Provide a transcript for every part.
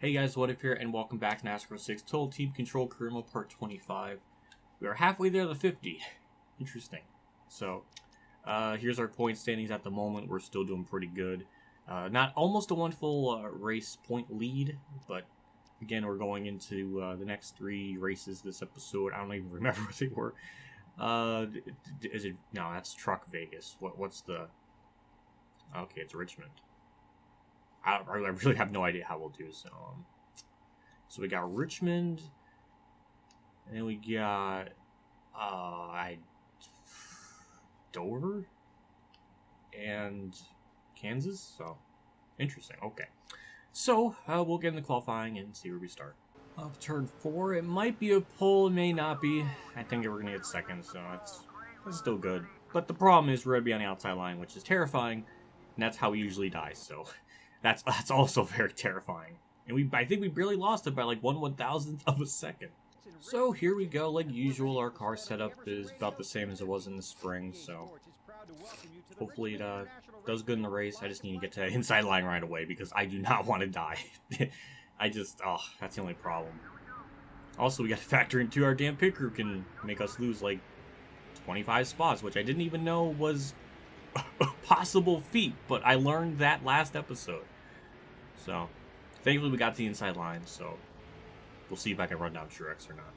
Hey guys, What If here, and welcome back to NASCAR 6 Total Team Control Career Mode Part 25. We are halfway there to 50. Interesting. So, here's our point standings at the moment. We're still doing pretty good. Not almost a one full race point lead, but again, we're going into the next 3 races this episode. I don't even remember what they were. Is it? No, that's Truck Vegas. What's the? Okay, it's Richmond. I really have no idea how we'll do. So we got Richmond, and then we got Dover and Kansas. So interesting. Okay, so we'll get into qualifying and see where we start. Off turn 4, it might be a pole, it may not be. I think we're gonna get second, so that's still good. But the problem is we're gonna be on the outside line, which is terrifying, and that's how we usually die. So. That's also very terrifying. And I think we barely lost it by like 1/1000th of a second. So here we go, like usual, our car setup is about the same as it was in the spring, so hopefully it does good in the race. I just need to get to the inside line right away because I do not want to die. That's the only problem. Also, we got to factor into our damn pit crew can make us lose like 25 spots, which I didn't even know was a possible feat, but I learned that last episode. So, thankfully we got to the inside line, so we'll see if I can run down Truex or not.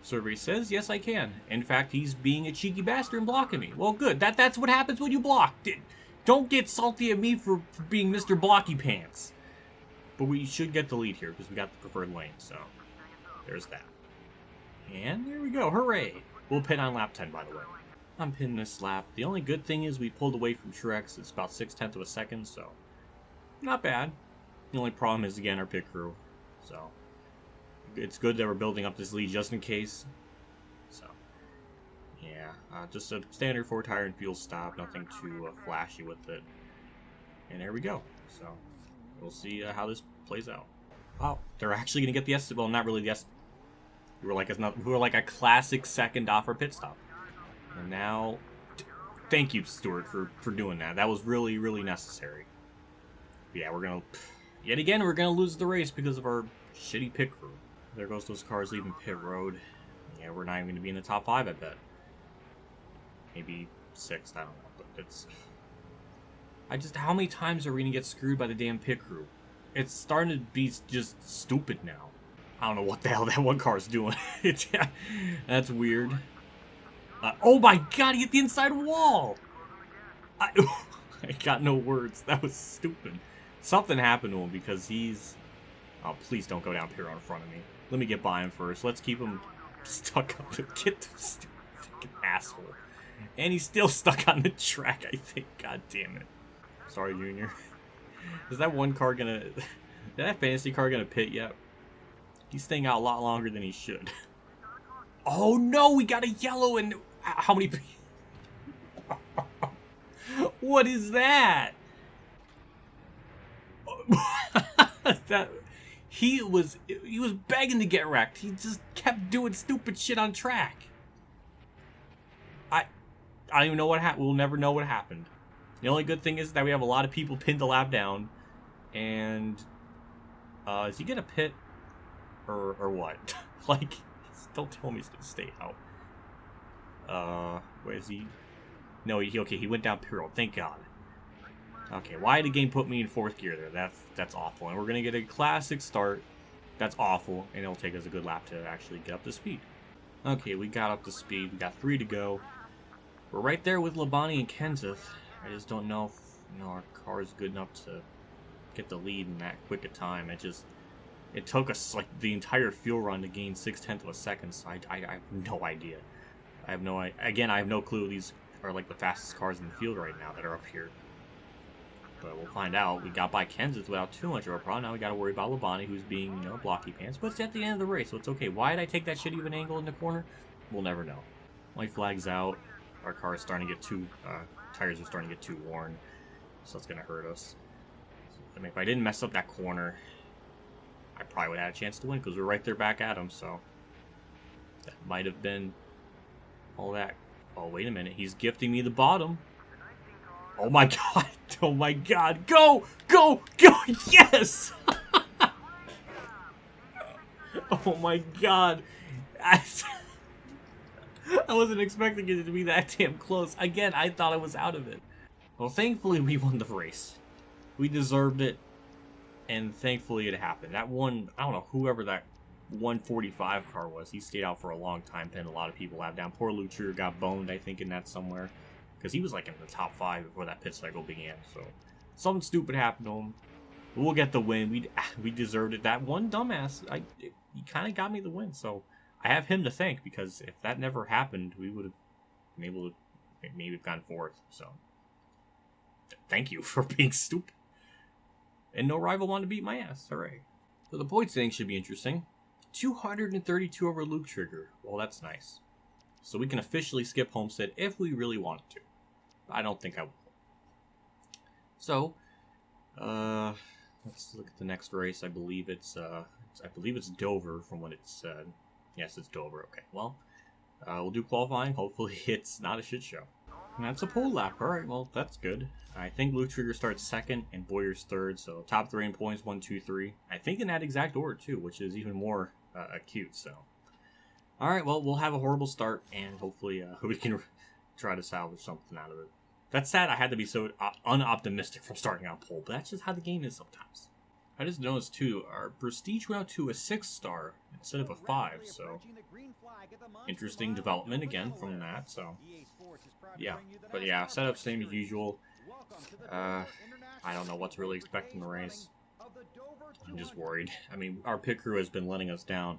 Survey says, yes I can. In fact, he's being a cheeky bastard and blocking me. Well, good. That's what happens when you block. Don't get salty at me for being Mr. Blocky Pants. But we should get the lead here, because we got the preferred lane, so there's that. And there we go. Hooray! We'll pit on lap 10, by the way. I'm pinning this lap. The only good thing is we pulled away from Truex. It's about 0.6 of a second, so not bad. The only problem is, again, our pit crew. So it's good that we're building up this lead just in case. So yeah, just a standard 4-tire and fuel stop. Nothing too flashy with it. And there we go. So we'll see how this plays out. Oh, they're actually gonna get the S. Well, not really the S. We were like a classic second off our pit stop. And now, thank you, Stuart, for doing that. That was really, really necessary. But yeah, yet again, we're gonna lose the race because of our shitty pit crew. There goes those cars leaving pit road. Yeah, we're not even gonna be in the top 5, I bet. Maybe 6th, I don't know. But how many times are we gonna get screwed by the damn pit crew? It's starting to be just stupid now. I don't know what the hell that one car's doing. That's weird. Oh my god, he hit the inside wall! I got no words. That was stupid. Something happened to him because he's... Oh, please don't go down here in front of me. Let me get by him first. Let's keep him stuck up. Get the stupid fucking asshole. And he's still stuck on the track, I think. God damn it. Sorry, Junior. Is that one car gonna... Is that fantasy car gonna pit yet? He's staying out a lot longer than he should. Oh no, we got a yellow and... How many... What is that? He was begging to get wrecked. He just kept doing stupid shit on track. I don't even know what happened. We'll never know what happened. The only good thing is that we have a lot of people pinned to lap down. And is he gonna pit or what? Like, don't tell me he's gonna stay out. Where is he? No, he went down pit road. Thank God. Okay, why did the game put me in 4th gear there? That's awful. And we're gonna get a classic start. That's awful, and it'll take us a good lap to actually get up to speed. Okay, we got up to speed. We got 3 to go. We're right there with Labonte and Kenseth. I just don't know if our car is good enough to get the lead in that quick a time. It took us like the entire fuel run to gain 0.6 of a second. So I have no idea. I have no clue. These are like the fastest cars in the field right now that are up here. But we'll find out. We got by Kenseth without too much of a problem. Now we got to worry about Labonte, who's being, blocky pants. But it's at the end of the race, so it's okay. Why did I take that shitty of an angle in the corner? We'll never know. White flag's out. Our car is starting to get tires are starting to get too worn. So that's going to hurt us. I mean, if I didn't mess up that corner, I probably would have had a chance to win because we're right there back at him. So that might have been all that. Oh, wait a minute. He's gifting me the bottom. Oh my god. Oh my god. Go! Go! Go! Yes! Oh my god. I wasn't expecting it to be that damn close. Again, I thought I was out of it. Well, thankfully we won the race. We deserved it, and thankfully it happened. That one, I don't know, whoever that 145 car was, he stayed out for a long time, pinned a lot of people have down. Poor Lucier got boned, I think, in that somewhere. Because he was like in the top 5 before that pit cycle began, so something stupid happened to him. We'll get the win. We deserved it. That one dumbass, he kind of got me the win, so I have him to thank, because if that never happened, we would have maybe gone 4th, so thank you for being stupid. And no rival wanted to beat my ass. Hooray. So the points thing should be interesting. 232 over Luke Trigger. Well, that's nice. So we can officially skip Homestead if we really wanted to. I don't think I will. So, let's look at the next race. I believe it's Dover from what it said. Yes, it's Dover. Okay, well, we'll do qualifying. Hopefully it's not a shit show. And that's a pole lap. Alright, well, that's good. I think Luke Trigger starts 2nd and Boyer's 3rd, so top 3 in points, 1, 2, 3. I think in that exact order, too, which is even more acute, so. Alright, well, we'll have a horrible start, and hopefully we can try to salvage something out of it. That's sad I had to be so unoptimistic from starting on pole, but that's just how the game is sometimes. I just noticed, too, our prestige went out to a 6-star instead of a 5, so interesting development again from that, so yeah. But yeah, setup same as usual. I don't know what to really expect from the race. I'm just worried. I mean, our pit crew has been letting us down.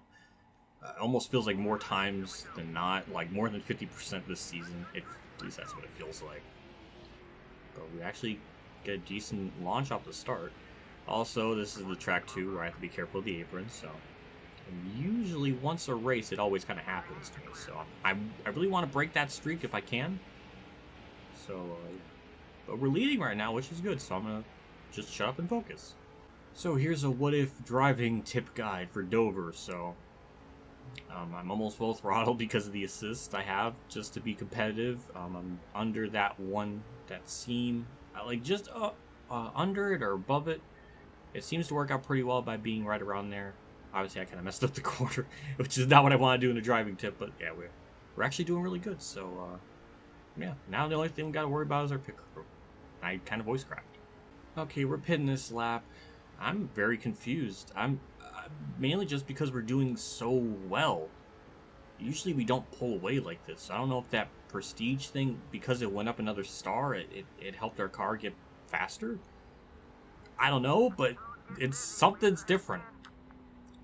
Almost feels like more times than not, like more than 50% this season. At least that's what it feels like. But we actually get a decent launch off the start. Also, this is the track 2 where I have to be careful of the aprons, so. And usually once a race, it always kind of happens to me, so I really want to break that streak if I can. So, but we're leading right now, which is good, so I'm going to just shut up and focus. So here's a what-if driving tip guide for Dover, so I'm almost full throttle because of the assist I have, just to be competitive. I'm under that seam, like just under it or above it. It seems to work out pretty well by being right around there. Obviously, I kind of messed up the quarter, which is not what I want to do in a driving tip, but yeah, we're actually doing really good, so yeah, now the only thing we got to worry about is our pit crew. I kind of voice cracked. Okay, we're pitting this lap. I'm very confused. I'm mainly just because we're doing so well. Usually we don't pull away like this. I don't know if that prestige thing, because it went up another star, it helped our car get faster. I don't know, but something's different.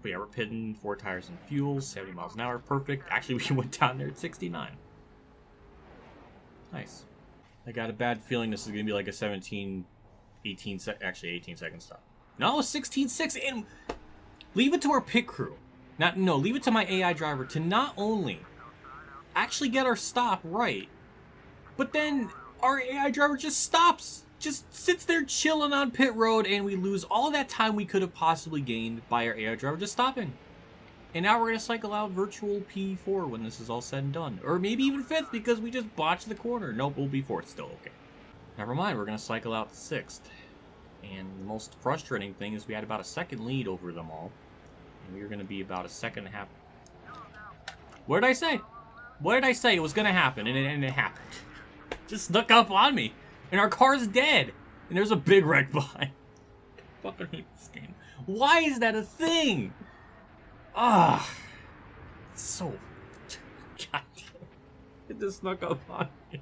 But yeah, we're pitting 4 tires and fuel, 70 miles an hour, perfect. Actually, we went down there at 69. Nice. I got a bad feeling this is going to be like a 18 second stop. No, 16.6, and leave it to our pit crew. Leave it to my AI driver to not only actually get our stop right, but then our AI driver just stops. Just sits there chilling on pit road, and we lose all that time we could have possibly gained by our AI driver just stopping. And now we're going to cycle out virtual P4 when this is all said and done. Or maybe even 5th because we just botched the corner. Nope, we'll be 4th still, okay. Never mind, we're going to cycle out 6th. And the most frustrating thing is we had about a 2nd lead over them all. And we were going to be about a 2.5. What did I say? What did I say? It was going to happen, and it happened. Just snuck up on me. And our car's dead. And there's a big wreck behind. I fucking hate this game. Why is that a thing? It's so... God damn. It just snuck up on me.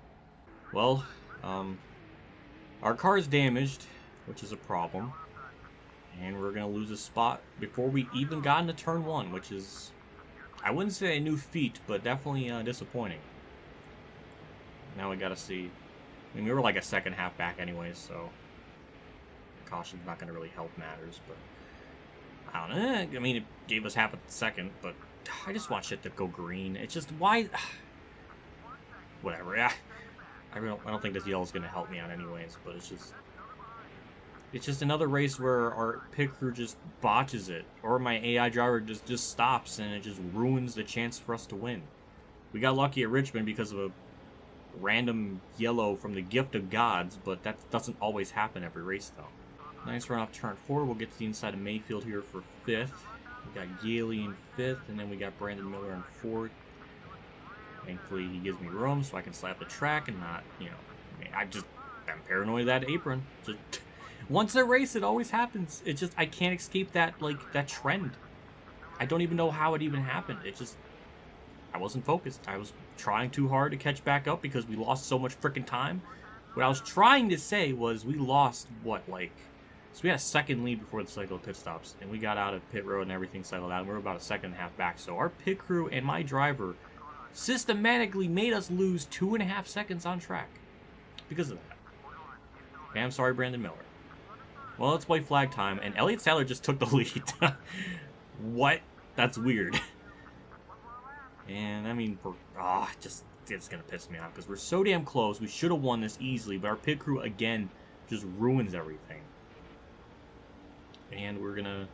Well, our car's damaged, which is a problem. And we're going to lose a spot before we even got into turn 1, which is... I wouldn't say a new feat, but definitely disappointing. Now we got to see... I mean, we were like a 2nd half back anyways, so caution's not going to really help matters, but I don't know. I mean, it gave us half a second, but I just want shit to go green. It's just, why? Whatever. I don't think this yellow is going to help me out anyways, but it's just another race where our pit crew just botches it, or my AI driver just stops and it just ruins the chance for us to win. We got lucky at Richmond because of a random yellow from the gift of gods, but that doesn't always happen every race though. Nice run off turn 4. We'll get to the inside of Mayfield here for 5th. We got Yaley in 5th, and then we got Brandon Miller in 4th. Thankfully, he gives me room so I can slap the track and not, you know, I'm paranoid of that apron. Just once I race, it always happens. It's just, I can't escape that, like, that trend. I don't even know how it even happened. It just, I wasn't focused. I was trying too hard to catch back up because we lost so much freaking time. What I was trying to say was we lost, what, like, so we had a second lead before the cycle of pit stops, and we got out of pit road and everything settled out, and we were about a second and a half back. So our pit crew and my driver systematically made us lose 2.5 seconds on track because of that. Okay, I'm sorry, Brandon Miller. Well, it's white flag time, and Elliott Sadler just took the lead. What? That's weird. And, I mean, it's going to piss me off, because we're so damn close. We should have won this easily, but our pit crew, again, just ruins everything. And we're going to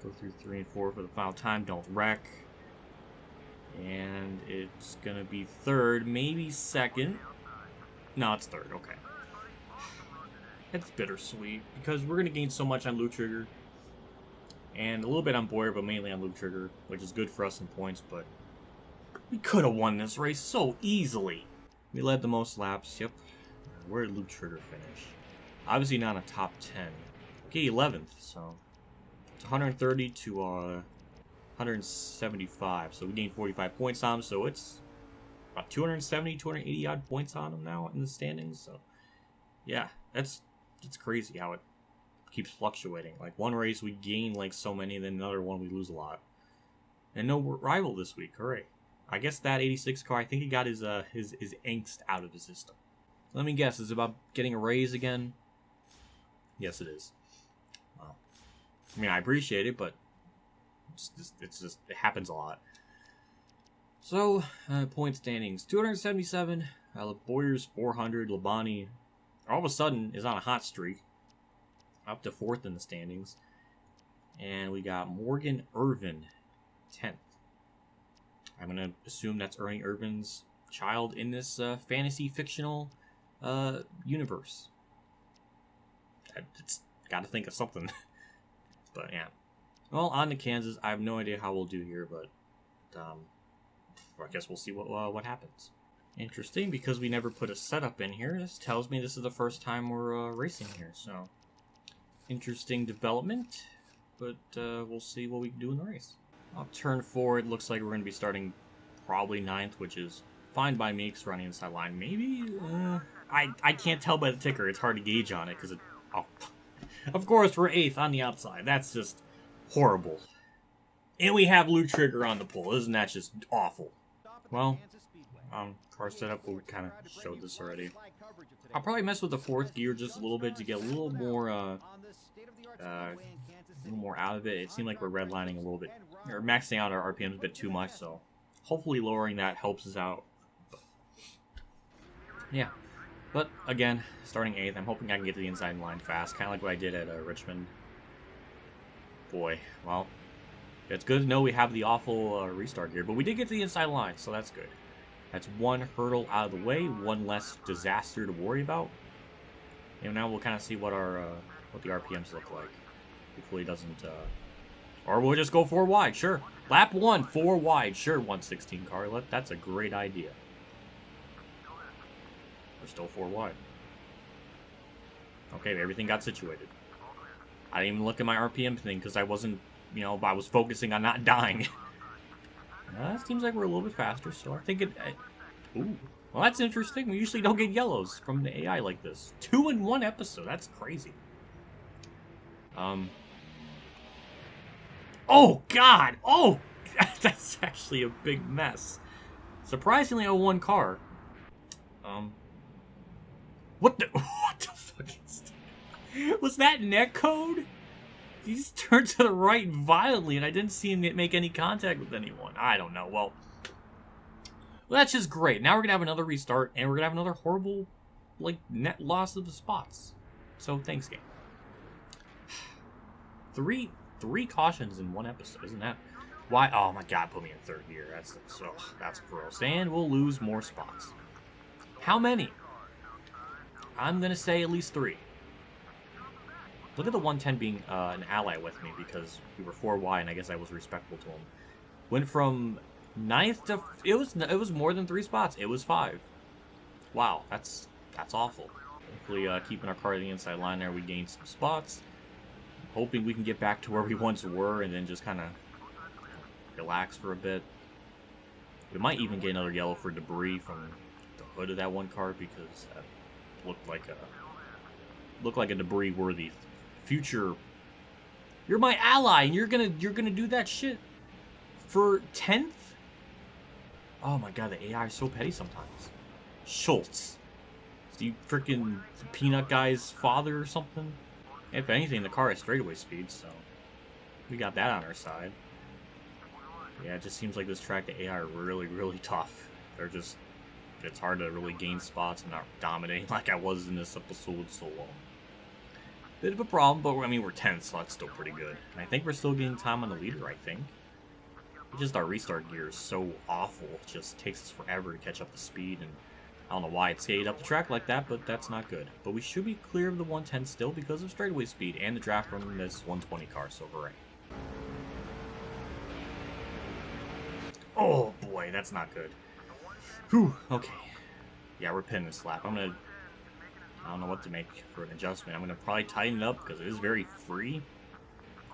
go through 3 and 4 for the final time. Don't wreck. And it's going to be 3rd, maybe 2nd. No, it's 3rd, okay. It's bittersweet, because we're going to gain so much on Luke Trigger. And a little bit on Boyer, but mainly on Luke Trigger, which is good for us in points, but we could have won this race so easily. We led the most laps, yep. Where did Luke Trigger finish? Obviously not a top 10. Okay, 11th, so it's 130 to 175, so we gained 45 points on him, so it's about 270, 280 odd points on him now in the standings, so yeah, it's crazy how it keeps fluctuating. Like, one race we gain like so many, then another one we lose a lot. And no rival this week, hooray. I guess that 86 car, I think he got his angst out of his system. Let me guess, is it about getting a raise again? Yes, it is. Well, I mean, I appreciate it, but it happens a lot. So, point standings, 277, Boyer's 400, Labani all of a sudden is on a hot streak, up to 4th in the standings. And we got Morgan Irvin, 10th. I'm going to assume that's Ernie Irvin's child in this fantasy fictional universe. It's got to think of something. But yeah. Well, on to Kansas. I have no idea how we'll do here, but I guess we'll see what happens. Interesting, because we never put a setup in here. This tells me this is the first time we're racing here, so interesting development, but we'll see what we can do in the race. Off turn 4, it looks like we're going to be starting probably 9th, which is fine by me because running inside line. Maybe? I can't tell by the ticker. It's hard to gauge on it because of course, we're 8th on the outside. That's just horrible. And we have Luke Trigger on the pole. Isn't that just awful? Well, car setup, we kind of showed this already. I'll probably mess with the 4th gear just a little bit to get a little more out of it. It seemed like we're redlining a little bit, or maxing out our RPMs a bit too much, so hopefully lowering that helps us out. Yeah, but again, starting 8th, I'm hoping I can get to the inside line fast, kind of like what I did at Richmond. Boy, well, it's good to know we have the awful restart gear, but we did get to the inside line, so that's good. That's one hurdle out of the way, one less disaster to worry about. And now we'll kind of see what the RPMs look like. Hopefully it doesn't, or we'll just go 4 wide, sure. Lap 1, 4 wide, sure, 116 car. That's a great idea. We're still 4 wide. Okay, everything got situated. I didn't even look at my RPM thing because I wasn't, I was focusing on not dying. It seems like we're a little bit faster, so I think ooh. Well, that's interesting. We usually don't get yellows from the AI like this. 2 in 1 episode. That's crazy. Oh, God! Oh! That's actually a big mess. Surprisingly, a 1 car. What the fuck is that? Was that net code? He just turned to the right violently, and I didn't see him make any contact with anyone. I don't know. Well, that's just great. Now we're going to have another restart, and we're going to have another horrible, net loss of the spots. So, thanks, game. 3 cautions in 1 episode, isn't that? Why? Oh, my God, put me in 3rd gear. That's gross. And we'll lose more spots. How many? I'm going to say at least 3. Look at the 110 being an ally with me because we were 4Y and I guess I was respectful to him. Went from 9th to... It was more than 3 spots. It was 5. Wow, that's awful. Hopefully keeping our car to the inside line there, we gained some spots. Hoping we can get back to where we once were and then just kind of relax for a bit. We might even get another yellow for debris from the hood of that one car because that looked like a debris-worthy future. You're my ally, and you're gonna do that shit for 10th? Oh my god, the AI is so petty sometimes. Schultz, is he freaking Peanut Guy's father or something? If anything, the car has straightaway speed, so we got that on our side. Yeah, it just seems like this track, the AI are really, really tough. They're just, it's hard to really gain spots and not dominate like I was in this episode so long. Bit of a problem, but I mean, we're 10th, so that's still pretty good. And I think we're still getting time on the leader, I think. It's just our restart gear is so awful. It just takes us forever to catch up to speed, and I don't know why it skated up the track like that, but that's not good. But we should be clear of the 110 still because of straightaway speed and the draft from this 120 car, so hooray. Oh boy, that's not good. Whew, okay. Yeah, we're pinning this lap. I don't know what to make for an adjustment. I'm gonna probably tighten it up because it is very free,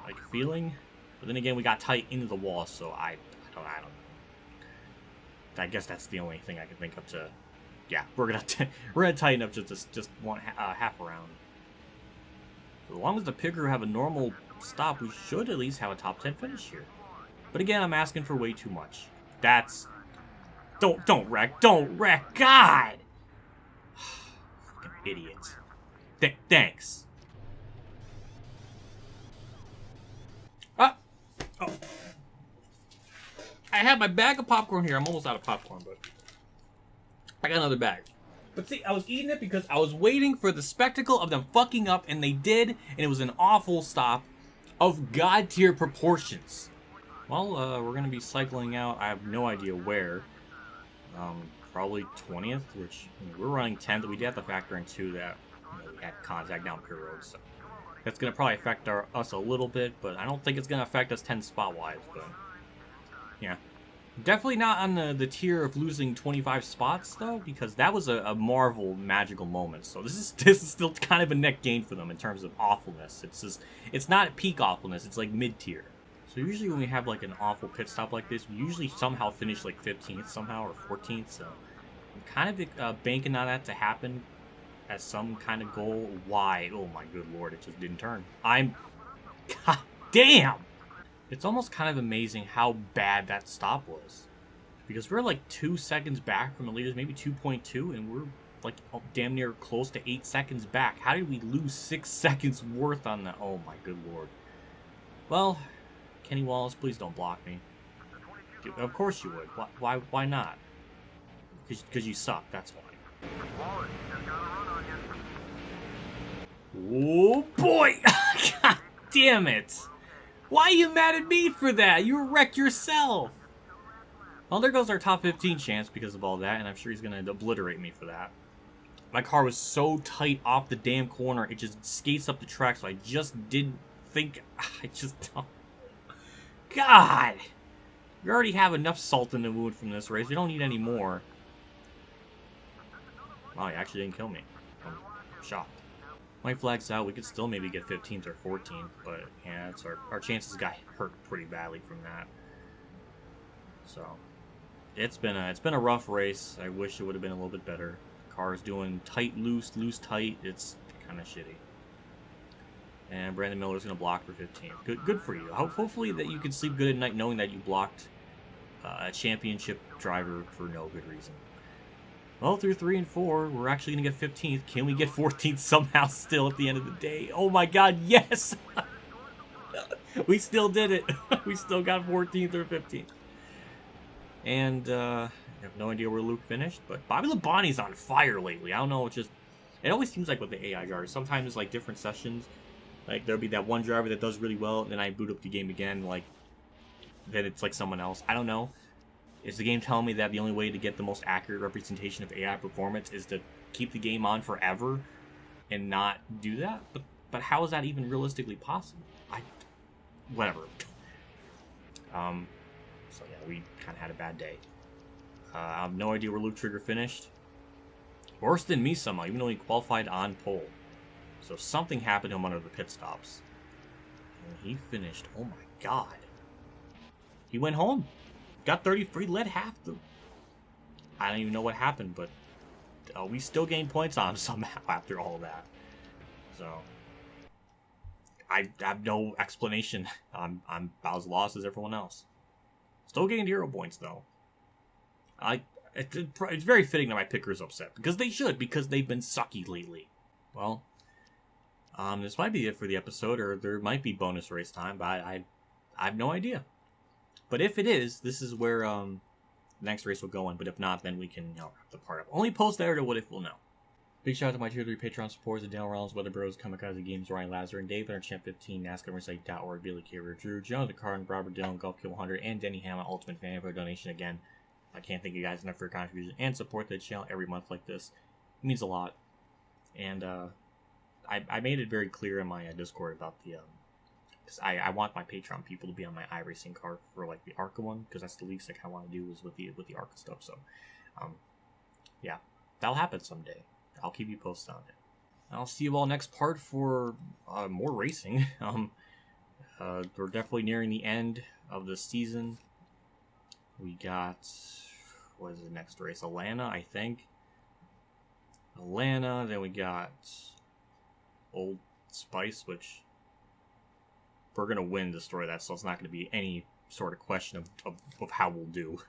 like feeling. But then again, we got tight into the wall, so I don't know. I guess that's the only thing I can think of to. Yeah, we're gonna tighten up just one half around. As long as the pit crew have a normal stop, we should at least have a top 10 finish here. But again, I'm asking for way too much. That's... Don't wreck. God! Fucking idiot. Thanks. Oh. I have my bag of popcorn here. I'm almost out of popcorn, but... I got another bag. But see, I was eating it because I was waiting for the spectacle of them fucking up, and they did, and it was an awful stop of god-tier proportions. Well, we're going to be cycling out. I have no idea where. Probably 20th, which we're running 10th. We did have to factor in, too, that we had contact down pit road. So that's going to probably affect us a little bit, but I don't think it's going to affect us 10 spot-wise. But yeah. Definitely not on the tier of losing 25 spots, though, because that was a Marvel magical moment. So this is still kind of a net gain for them in terms of awfulness. It's not peak awfulness. It's like mid-tier. So usually when we have like an awful pit stop like this, we usually somehow finish like 15th somehow or 14th. So I'm kind of banking on that to happen as some kind of goal. Why? Oh my good lord, it just didn't turn. God damn! It's almost kind of amazing how bad that stop was. Because we're like 2 seconds back from the leaders, maybe 2.2, and we're like damn near close to 8 seconds back. How did we lose 6 seconds worth on that? Oh my good lord. Well... Kenny Wallace, please don't block me. Of course you would. Why not? Because you suck, that's why. Oh boy! God damn it! Why are you mad at me for that? You wrecked yourself! Well, there goes our top 15 chance because of all that, and I'm sure he's going to obliterate me for that. My car was so tight off the damn corner, it just skates up the track, so I just didn't think... I just don't... God! We already have enough salt in the wound from this race. We don't need any more. Wow, he actually didn't kill me. I'm shocked. White flag's out. We could still maybe get 15th or 14th, but yeah, it's our chances got hurt pretty badly from that. So it's been a rough race. I wish it would have been a little bit better. The car is doing tight, loose, tight. It's kind of shitty. And Brandon Miller's going to block for 15. Good for you. Hopefully that you can sleep good at night knowing that you blocked a championship driver for no good reason. Well, through 3 and 4, we're actually going to get 15th. Can we get 14th somehow still at the end of the day? Oh my god, yes! We still did it. We still got 14th or 15th. And I have no idea where Luke finished, but Bobby Labonte's on fire lately. I don't know, it always seems like with the AI drivers. Sometimes it's like different sessions. Like, there'll be that one driver that does really well, and then I boot up the game again, like, then it's like someone else. I don't know. Is the game telling me that the only way to get the most accurate representation of AI performance is to keep the game on forever and not do that? But But how is that even realistically possible? Whatever. So yeah, we kind of had a bad day. I have no idea where Luke Trigger finished. Worse than me somehow, even though he qualified on pole. So something happened to him under the pit stops. And he finished, oh my god. He went home. Got 33, led half the... I don't even know what happened, but we still gained points on him somehow after all that. So... I have no explanation. I'm about as lost as everyone else. Still getting 0 points, though. It's very fitting that my picker's upset. Because they should, because they've been sucky lately. Well, this might be it for the episode, or there might be bonus race time, but I have no idea. But if it is, this is where the next race will go in. But if not, then we can wrap the part up. Only post there to What If we'll know. Big shout out to my tier 3 Patreon supporters: Dale Reynolds, Weather Bros, Kamikazegames, Ronnie Lazzarine, Dave, Champ 15, NASCAR, Billy Carrier, Drew, Joanathon Carten, Robert Dillon, Golf Kill 100, and DennyHamlinUltimateFan for a donation again. I can't thank you guys enough for your contribution and support the channel every month like this. It means a lot. And I made it very clear in my Discord about the because I want my Patreon people to be on my iRacing card for like the ARCA one, because that's the least I kind of want to do is with the ARCA stuff. So yeah, that'll happen someday. I'll keep you posted on it. I'll see you all next part for more racing. We're definitely nearing the end of the season. We got, what is the next race? Atlanta, I think. Atlanta, then we got Old Spice, which we're going to win, destroy that, so it's not going to be any sort of question of how we'll do.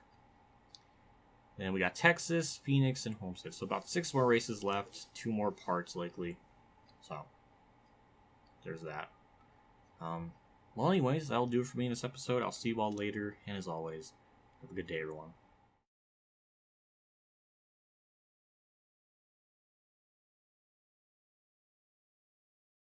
Then we got Texas, Phoenix, and Homestead. So about 6 more races left. 2 more parts, likely. So, there's that. Well, anyways, that'll do it for me in this episode. I'll see you all later. And as always, have a good day, everyone.